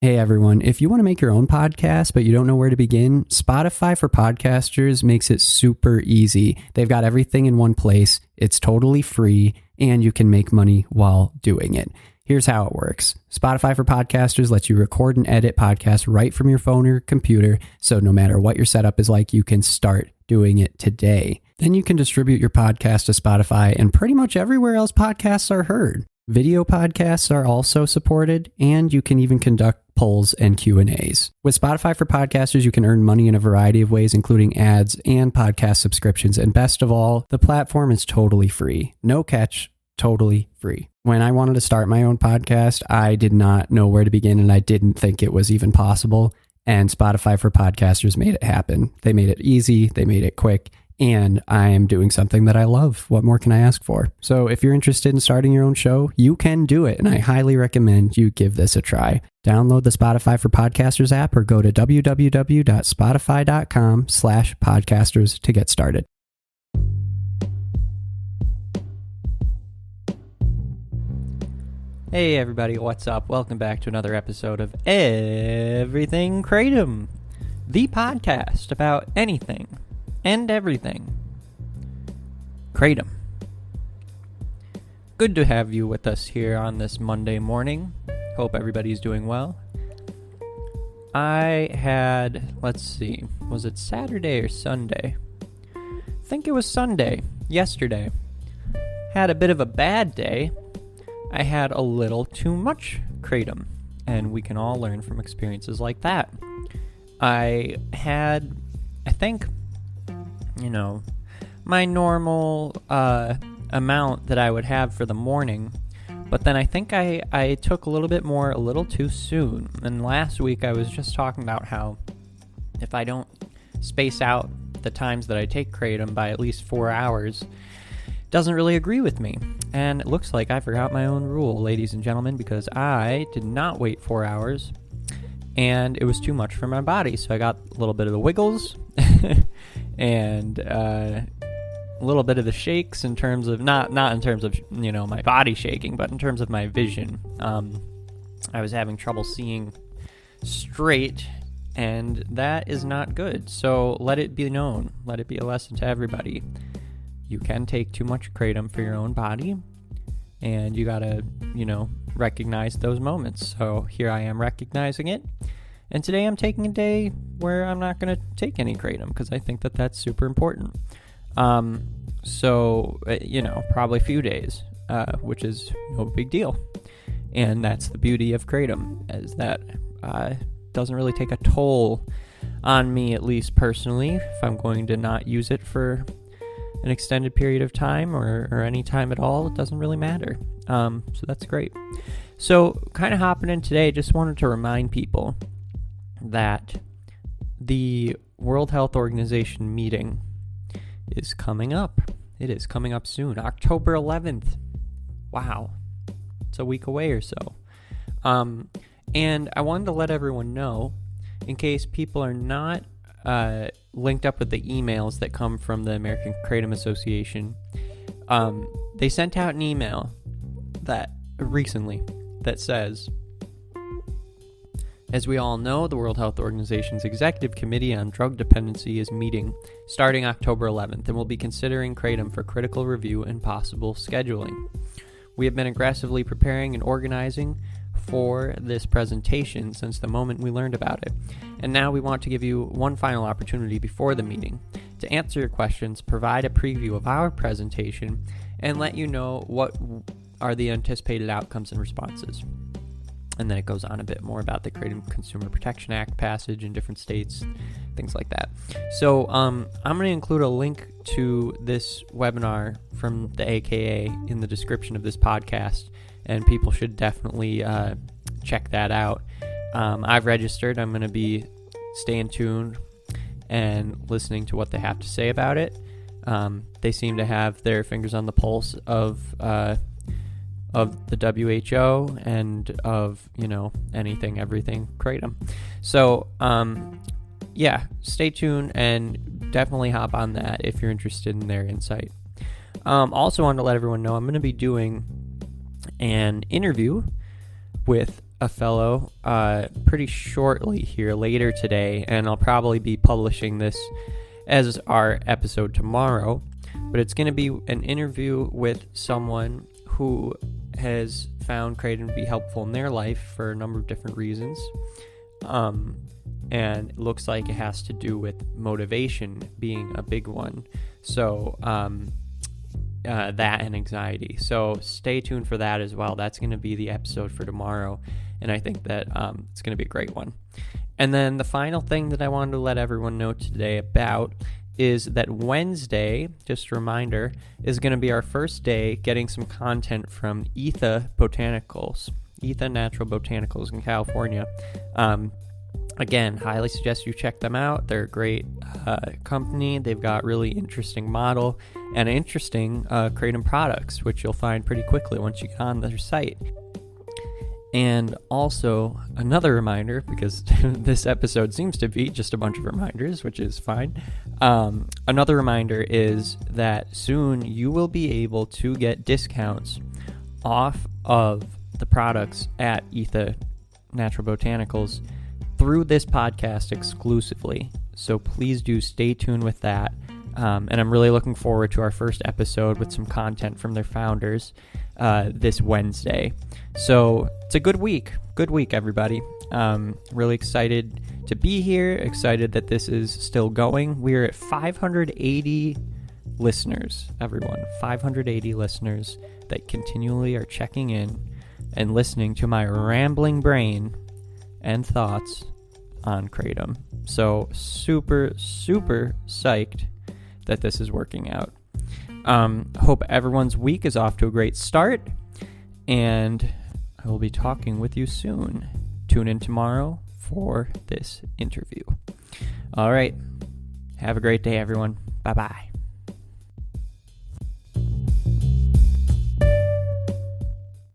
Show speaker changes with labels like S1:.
S1: Hey everyone, if you want to make your own podcast but you don't know where to begin, Spotify for Podcasters makes it super easy. They've got everything in one place, it's totally free, and you can make money while doing it. Here's how it works. Spotify for Podcasters lets you record and edit podcasts right from your phone or computer, so no matter what your setup is like, you can start doing it today. Then you can distribute your podcast to Spotify and pretty much everywhere else podcasts are heard. Video podcasts are also supported, and you can even conduct polls and Q&As. With Spotify for Podcasters, you can earn money in a variety of ways, including ads and podcast subscriptions. And best of all, the platform is totally free. No catch, totally free. When I wanted to start my own podcast, I did not know where to begin, and I didn't think it was even possible. And Spotify for Podcasters made it happen. They made it easy, they made it quick, and I am doing something that I love. What more can I ask for? So if you're interested in starting your own show, you can do it, and I highly recommend you give this a try. Download the Spotify for Podcasters app or go to www.spotify.com/podcasters to get started.
S2: Hey everybody, what's up? Welcome back to another episode of Everything Kratom, the podcast about anything and everything Kratom. Good to have you with us here on this Monday morning. Hope everybody's doing well. I had, was it Saturday or Sunday? I think it was Sunday, yesterday. Had a bit of a bad day. I had a little too much Kratom, and we can all learn from experiences like that. I think, my normal amount that I would have for the morning, but then I think I took a little too soon. And last week I was just talking about how if I don't space out the times that I take Kratom by at least 4 hours, it doesn't really agree with me. And it looks like I forgot my own rule, ladies and gentlemen, because I did not wait 4 hours, and it was too much for my body. So I got a little bit of the wiggles and a little bit of the shakes in terms of, not in terms of, my body shaking, but in terms of my vision. I was having trouble seeing straight, and that is not good. So let it be known, let it be a lesson to everybody. You can take too much Kratom for your own body, and you gotta, recognize those moments. So here I am recognizing it, and today I'm taking a day where I'm not gonna take any Kratom because I think that that's super important. Probably a few days, which is no big deal, and that's the beauty of Kratom, is that doesn't really take a toll on me, at least personally, if I'm going to not use it for an extended period of time or any time at all. It doesn't really matter. So that's great. So kind of hopping in today, just wanted to remind people that the World Health Organization meeting is coming up. It is coming up soon, October 11th. Wow. It's a week away or so. And I wanted to let everyone know, in case people are not linked up with the emails that come from the American Kratom Association. They sent out an email that recently that says, as we all know, the World Health Organization's Executive Committee on Drug Dependency is meeting starting October 11th and will be considering Kratom for critical review and possible scheduling. We have been aggressively preparing and organizing for this presentation since the moment we learned about it. And now we want to give you one final opportunity before the meeting to answer your questions, provide a preview of our presentation, and let you know what are the anticipated outcomes and responses. And then it goes on a bit more about the Kratom Consumer Protection Act passage in different states, things like that. So I'm going to include a link to this webinar from the AKA in the description of this podcast, and people should definitely check that out. I've registered. I'm going to be staying tuned and listening to what they have to say about it. They seem to have their fingers on the pulse of the WHO and of, anything, everything Kratom. So, stay tuned and definitely hop on that if you're interested in their insight. Also wanted to let everyone know I'm going to be doing an interview with a fellow pretty shortly here later today, and I'll probably be publishing this as our episode tomorrow, but it's going to be an interview with someone who has found Kratom to be helpful in their life for a number of different reasons. And it looks like it has to do with motivation being a big one. So that and anxiety. So stay tuned for that as well. That's going to be the episode for tomorrow. And I think that it's going to be a great one. And then the final thing that I wanted to let everyone know today about is that Wednesday, just a reminder, is going to be our first day getting some content from Etha Botanicals, Etha Natural Botanicals in California. Again, highly suggest you check them out. They're a great company. They've got really interesting model and interesting Kratom products, which you'll find pretty quickly once you get on their site. And also, another reminder, because this episode seems to be just a bunch of reminders, which is fine. Another reminder is that soon you will be able to get discounts off of the products at Etha Natural Botanicals through this podcast exclusively. So please do stay tuned with that. And I'm really looking forward to our first episode with some content from their founders this Wednesday. So it's a good week, everybody. Really excited to be here, excited that this is still going. We're at 580 listeners, everyone, 580 listeners that continually are checking in and listening to my rambling brain and thoughts on Kratom. So super, super psyched that this is working out. Hope everyone's week is off to a great start, and I will be talking with you soon. Tune in tomorrow for this interview. All right. Have a great day, everyone. Bye-bye.